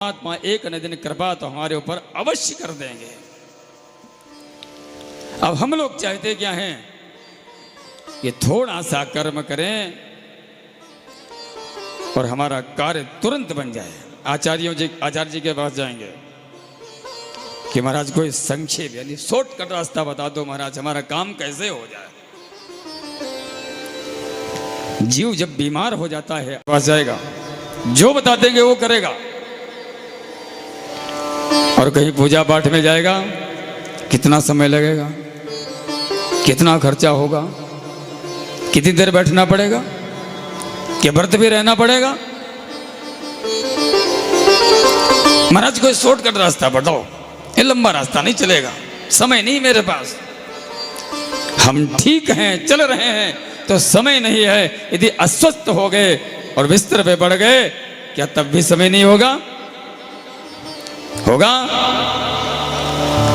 परमात्मा एक न दिन कृपा तो हमारे ऊपर अवश्य कर देंगे। अब हम लोग चाहते क्या हैं कि थोड़ा सा कर्म करें और हमारा कार्य तुरंत बन जाए। आचार्य जी के पास जाएंगे कि महाराज कोई संक्षेप यानी शॉर्टकट रास्ता बता दो महाराज, हमारा काम कैसे हो जाए। जीव जब बीमार हो जाता है पास जाएगा, जो बता देंगे वो करेगा। और कहीं पूजा पाठ में जाएगा, कितना समय लगेगा, कितना खर्चा होगा, कितनी देर बैठना पड़ेगा, कि व्रत भी रहना पड़ेगा। महाराज कोई शॉर्टकट रास्ता बताओ, ये लंबा रास्ता नहीं चलेगा, समय नहीं मेरे पास। हम ठीक हैं, चल रहे हैं तो समय नहीं है। यदि अस्वस्थ हो गए और बिस्तर पे पड़ गए, क्या तब भी समय नहीं होगा? होगा,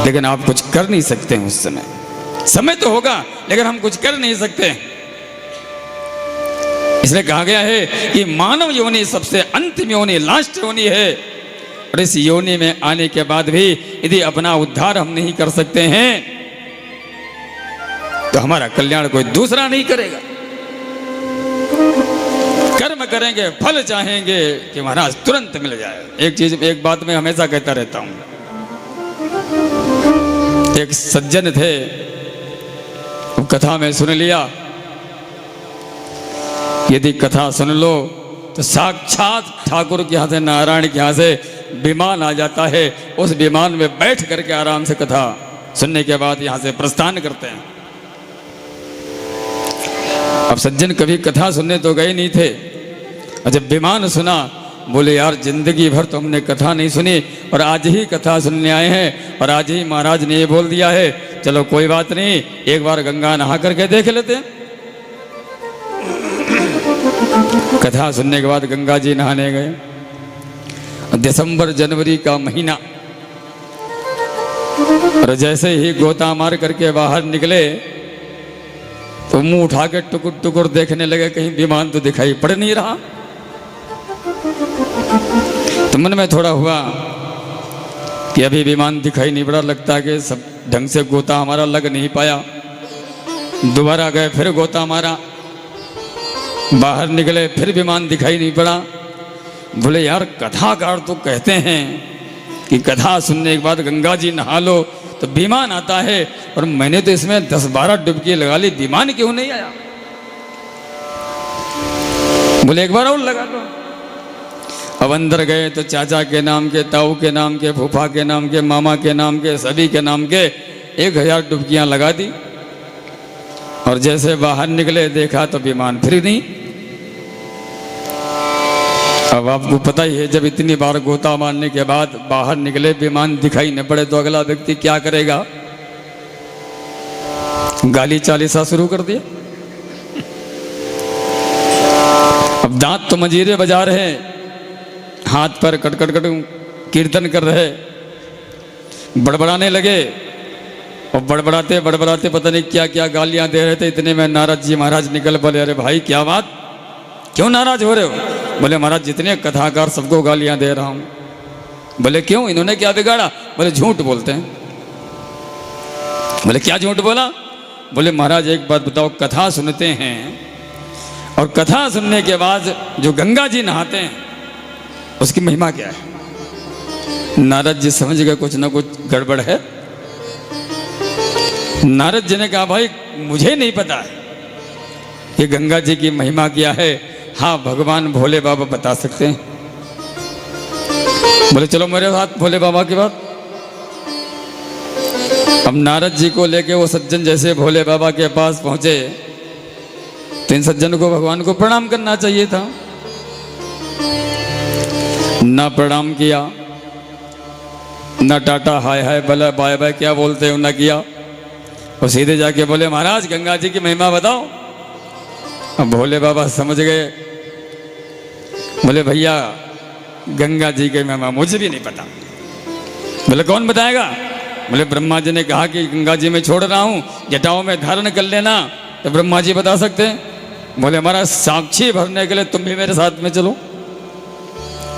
लेकिन आप कुछ कर नहीं सकते हैं उस समय। समय तो होगा लेकिन हम कुछ कर नहीं सकते। इसलिए कहा गया है कि मानव योनि सबसे अंतिम योनि, लास्ट योनि है। और इस योनि में आने के बाद भी यदि अपना उद्धार हम नहीं कर सकते हैं तो हमारा कल्याण कोई दूसरा नहीं करेगा। कर्म करेंगे, फल चाहेंगे कि महाराज तुरंत मिल जाए। एक बात मैं हमेशा कहता रहता हूं। एक सज्जन थे, कथा में सुन लिया, यदि कथा सुन लो तो साक्षात ठाकुर के यहां से, नारायण के यहां से विमान आ जाता है। उस विमान में बैठ करके आराम से कथा सुनने के बाद यहां से प्रस्थान करते हैं। अब सज्जन कभी कथा सुनने तो गए नहीं थे, और जब विमान सुना बोले यार जिंदगी भर तो हमने कथा नहीं सुनी और आज ही कथा सुनने आए हैं, और आज ही महाराज ने ये बोल दिया है, चलो कोई बात नहीं, एक बार गंगा नहा करके देख लेते हैं। कथा सुनने के बाद गंगा जी नहाने गए। दिसंबर जनवरी का महीना, और जैसे ही गोता मार करके बाहर निकले तो मुंह उठा के टुकुर टुकुर देखने लगे, कहीं विमान तो दिखाई पड़ नहीं रहा। तो मन में थोड़ा हुआ कि अभी विमान दिखाई नहीं पड़ा, लगता कि सब ढंग से गोता हमारा लग नहीं पाया। दोबारा गए, फिर गोता मारा, बाहर निकले, फिर विमान दिखाई नहीं पड़ा। बोले यार कथाकार तो कहते हैं कि कथा सुनने के बाद गंगा जी नहा लो तो विमान आता है, और मैंने तो इसमें 10-12 डुबकी लगा ली, विमान क्यों नहीं आया? बोले एक बार और लगा लो। अब अंदर गए तो चाचा के नाम के, ताऊ के नाम के, फूफा के नाम के, मामा के नाम के, सभी के नाम के 1000 डुबकियां लगा दी। और जैसे बाहर निकले देखा तो विमान फिर नहीं। अब आपको पता ही है, जब इतनी बार गोता मारने के बाद बाहर निकले, विमान दिखाई न पड़े तो अगला व्यक्ति क्या करेगा? गाली चालीसा शुरू कर दिया। अब दांत तो मंजीरे बजा रहे, हाथ पर कटकट कट कीर्तन कर रहे, बड़बड़ाने लगे, और बड़बड़ाते बड़बड़ाते पता नहीं क्या क्या गालियां दे रहे थे। इतने में नारद जी महाराज निकल बोले, अरे भाई क्या बात, क्यों नाराज हो रहे हो? बोले महाराज जितने कथाकार सबको गालियां दे रहा हूं। बोले क्यों, इन्होंने क्या बिगाड़ा? बोले झूठ बोलते हैं। बोले क्या झूठ बोला? बोले महाराज एक बात बताओ, कथा सुनते हैं और कथा सुनने के बाद जो गंगा जी नहाते हैं उसकी महिमा क्या है? नारद जी समझ गए कुछ ना कुछ गड़बड़ है। नारद जी ने कहा भाई मुझे नहीं पता कि गंगा जी की महिमा क्या है, हाँ भगवान भोले बाबा बता सकते हैं। बोले चलो मेरे साथ भोले बाबा की बात। अब नारद जी को लेके वो सज्जन जैसे भोले बाबा के पास पहुंचे तो इन सज्जन को भगवान को प्रणाम करना चाहिए था। ना प्रणाम किया, ना टाटा हाय हाय भला बाय बाय क्या बोलते हो ना किया, और सीधे जाके बोले महाराज गंगा जी की महिमा बताओ। अब भोले बाबा समझ गए, बोले भैया गंगा जी की महिमा मुझे भी नहीं पता। बोले कौन बताएगा? बोले ब्रह्मा जी ने कहा कि गंगा जी में छोड़ रहा हूं, जटाओं में धारण कर लेना, तो ब्रह्मा जी बता सकते हैं। बोले महाराज साक्षी भरने के लिए तुम भी मेरे साथ में चलो।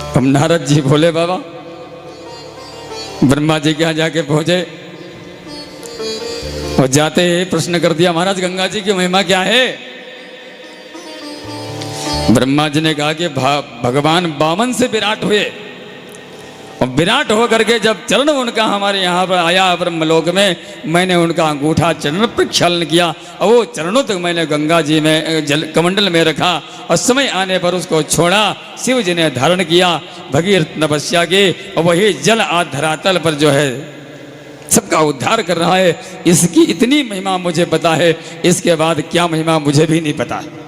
हम नारद जी भोले बाबा ब्रह्मा जी के यहाँ जाके पहुंचे और जाते ही प्रश्न कर दिया, महाराज गंगा जी की महिमा क्या है? ब्रह्मा जी ने कहा कि भगवान वामन से विराट हुए और विराट होकर के जब चरण उनका हमारे यहाँ पर आया ब्रह्मलोक में, मैंने उनका अंगूठा चरण प्रक्षालन किया और वो चरणों तक मैंने गंगा जी में जल कमंडल में रखा और समय आने पर उसको छोड़ा। शिव जी ने धारण किया भगीरथ तपस्या की और वही जल आज धरातल पर जो है सबका उद्धार कर रहा है। इसकी इतनी महिमा मुझे पता है, इसके बाद क्या महिमा मुझे भी नहीं पता है।